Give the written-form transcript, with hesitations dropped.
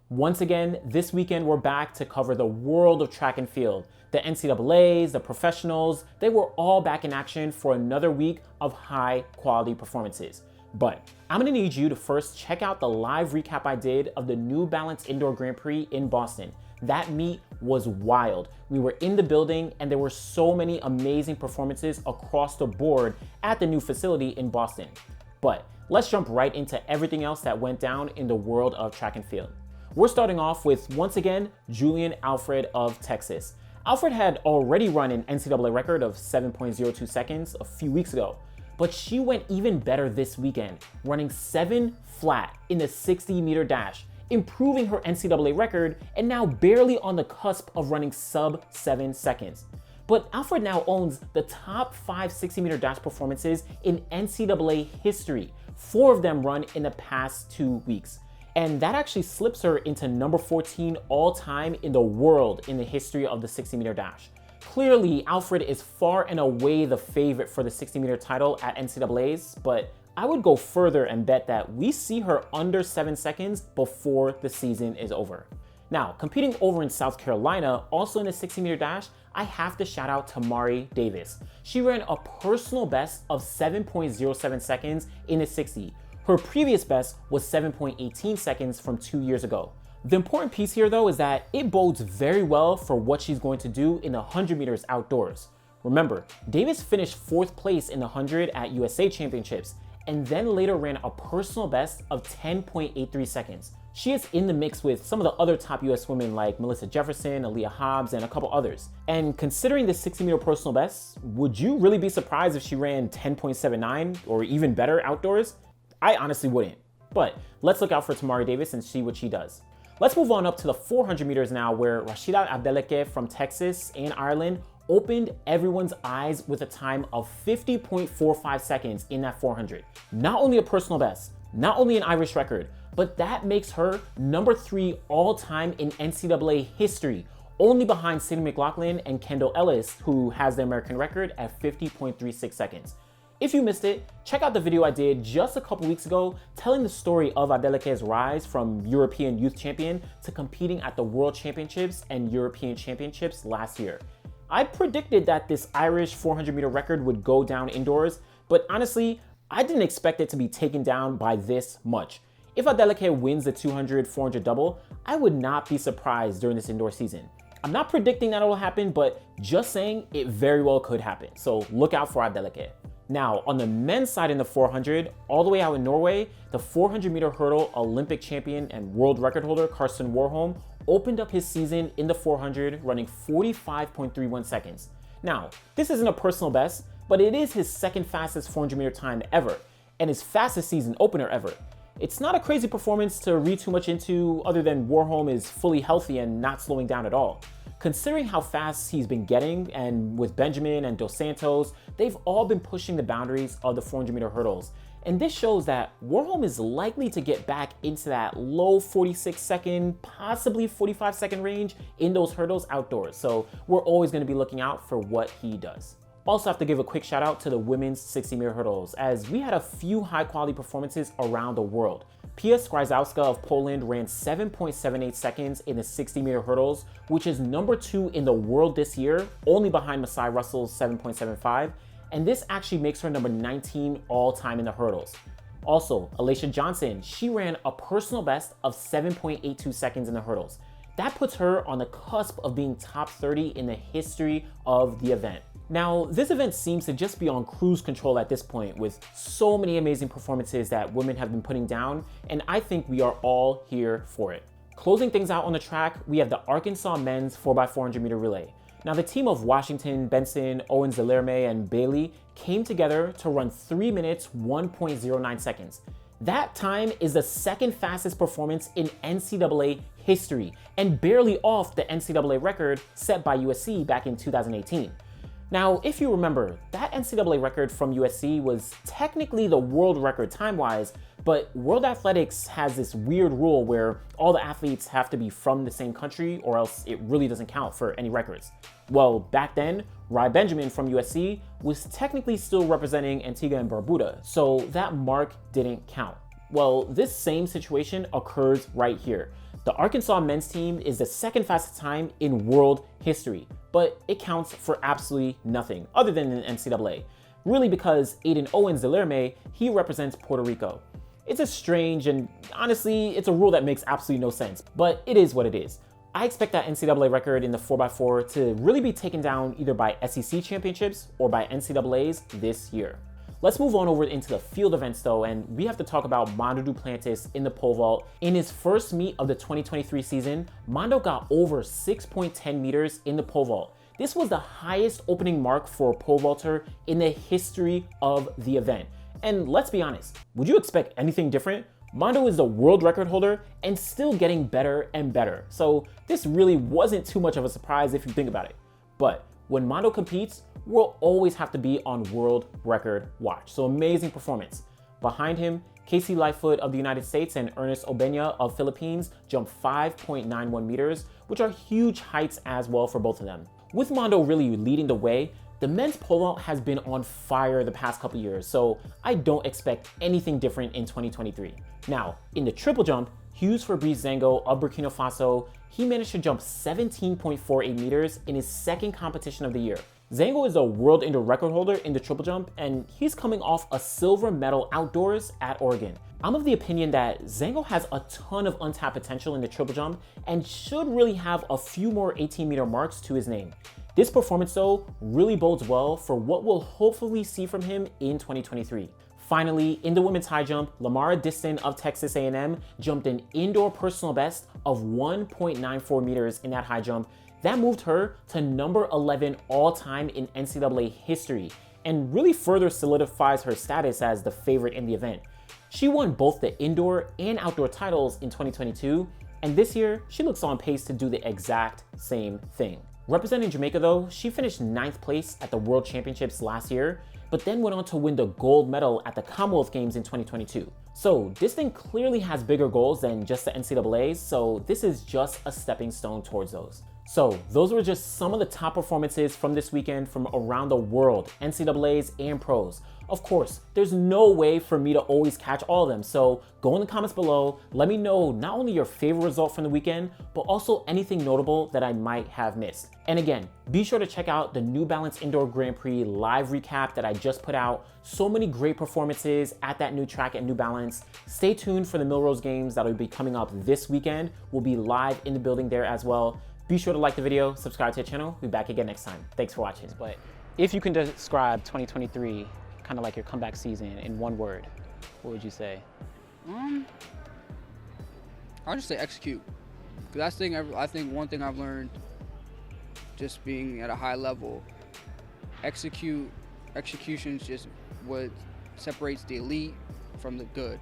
Once again, this weekend we're back to cover the world of track and field. The NCAAs, the professionals, they were all back in action for another week of high quality performances. But I'm gonna need you to first check out the live recap I did of the New Balance Indoor Grand Prix in Boston. That meet was wild. We were in the building and there were so many amazing performances across the board at the new facility in Boston. But let's jump right into everything else that went down in the world of track and field. We're starting off with, once again, Julien Alfred of Texas. Alfred had already run an NCAA record of 7.02 seconds a few weeks ago, but she went even better this weekend, running 7 flat in the 60-meter dash, improving her NCAA record and now barely on the cusp of running sub 7 seconds. But Alfred now owns the top 5 60-meter dash performances in NCAA history, 4 of them run in the past 2 weeks. And that actually slips her into number 14 all time in the world in the history of the 60-meter dash. Clearly, Alfred is far and away the favorite for the 60-meter title at NCAAs, but I would go further and bet that we see her under 7 seconds before the season is over. Now, competing over in South Carolina, also in the 60-meter dash, I have to shout out Tamari Davis. She ran a personal best of 7.07 seconds in the 60. Her previous best was 7.18 seconds from 2 years ago. The important piece here though is that it bodes very well for what she's going to do in the 100 meters outdoors. Remember, Davis finished 4th place in the 100 at USA Championships and then later ran a personal best of 10.83 seconds. She is in the mix with some of the other top US women like Melissa Jefferson, Aaliyah Hobbs, and a couple others. And considering the 60-meter personal best, would you really be surprised if she ran 10.79 or even better outdoors? I honestly wouldn't. But let's look out for Tamari Davis and see what she does. Let's move on up to the 400 meters now, where Rhasidat Adeleke from Texas and Ireland opened everyone's eyes with a time of 50.45 seconds in that 400. Not only a personal best, not only an Irish record, but that makes her number 3 all time in NCAA history, only behind Sydney McLaughlin and Kendall Ellis, who has the American record at 50.36 seconds. If you missed it, check out the video I did just a couple weeks ago telling the story of Adeleke's rise from European Youth Champion to competing at the World Championships and European Championships last year. I predicted that this Irish 400-meter record would go down indoors, but honestly, I didn't expect it to be taken down by this much. If Adeleke wins the 200-400 double, I would not be surprised during this indoor season. I'm not predicting that it will happen, but just saying it very well could happen, so look out for Adeleke. Now, on the men's side in the 400, all the way out in Norway, the 400-meter hurdle Olympic champion and world record holder Karsten Warholm opened up his season in the 400 running 45.31 seconds. Now, this isn't a personal best, but it is his second fastest 400-meter time ever, and his fastest season opener ever. It's not a crazy performance to read too much into other than Warholm is fully healthy and not slowing down at all. Considering how fast he's been getting, and with Benjamin and Dos Santos, they've all been pushing the boundaries of the 400-meter hurdles. And this shows that Warholm is likely to get back into that low 46-second, possibly 45-second range in those hurdles outdoors. So we're always going to be looking out for what he does. Also have to give a quick shout out to the women's 60-meter hurdles, as we had a few high-quality performances around the world. Pia Skrzyszowska of Poland ran 7.78 seconds in the 60-meter hurdles, which is number 2 in the world this year, only behind Masai Russell's 7.75, and this actually makes her number 19 all-time in the hurdles. Also, Alaysha Johnson, she ran a personal best of 7.82 seconds in the hurdles. That puts her on the cusp of being top 30 in the history of the event. Now, this event seems to just be on cruise control at this point, with so many amazing performances that women have been putting down, and I think we are all here for it. Closing things out on the track, we have the Arkansas men's 4x400 meter relay. Now, the team of Washington, Benson, Owens-Delerme, and Bailey came together to run 3 minutes, 1.09 seconds. That time is the second fastest performance in NCAA history, and barely off the NCAA record set by USC back in 2018. Now, if you remember, that NCAA record from USC was technically the world record time-wise, but World Athletics has this weird rule where all the athletes have to be from the same country or else it really doesn't count for any records. Well, back then, Rai Benjamin from USC was technically still representing Antigua and Barbuda, so that mark didn't count. Well, this same situation occurs right here. The Arkansas men's team is the second fastest time in world history, but it counts for absolutely nothing other than the NCAA. Really because Aiden Owens-Delerme, he represents Puerto Rico. It's a strange and honestly, it's a rule that makes absolutely no sense, but it is what it is. I expect that NCAA record in the 4x4 to really be taken down either by SEC championships or by NCAAs this year. Let's move on over into the field events though, and we have to talk about Mondo Duplantis in the pole vault. In his first meet of the 2023 season, Mondo got over 6.10 meters in the pole vault. This was the highest opening mark for a pole vaulter in the history of the event. And let's be honest, would you expect anything different? Mondo is the world record holder and still getting better and better. So this really wasn't too much of a surprise if you think about it. But when Mondo competes, we'll always have to be on world record watch. So amazing performance. Behind him, Casey Lightfoot of the United States and Ernest Obenya of Philippines jumped 5.91 meters, which are huge heights as well for both of them. With Mondo really leading the way, the men's pole vault has been on fire the past couple years, so I don't expect anything different in 2023. Now, in the triple jump, Hughes Fabrice Zango of Burkina Faso, he managed to jump 17.48 meters in his second competition of the year. Zango is a world indoor record holder in the triple jump, and he's coming off a silver medal outdoors at Oregon. I'm of the opinion that Zango has a ton of untapped potential in the triple jump and should really have a few more 18-meter marks to his name. This performance though really bodes well for what we'll hopefully see from him in 2023. Finally, in the women's high jump, Lamara Distin of Texas A&M jumped an indoor personal best of 1.94 meters in that high jump. That moved her to number 11 all-time in NCAA history and really further solidifies her status as the favorite in the event. She won both the indoor and outdoor titles in 2022, and this year she looks on pace to do the exact same thing. Representing Jamaica though, she finished 9th place at the World Championships last year, but then went on to win the gold medal at the Commonwealth Games in 2022. So Distin clearly has bigger goals than just the NCAAs, so this is just a stepping stone towards those. So those were just some of the top performances from this weekend from around the world, NCAAs and pros. Of course, there's no way for me to always catch all of them, so go in the comments below, let me know not only your favorite result from the weekend, but also anything notable that I might have missed. And again, be sure to check out the New Balance Indoor Grand Prix live recap that I just put out. So many great performances at that new track at New Balance. Stay tuned for the Millrose Games that'll be coming up this weekend. We'll be live in the building there as well. Be sure to like the video, subscribe to the channel. We'll be back again next time. Thanks for watching. But if you can describe 2023, kind of like your comeback season in one word, what would you say? I'll just say execute. Because I think one thing I've learned just being at a high level, execution's just what separates the elite from the good.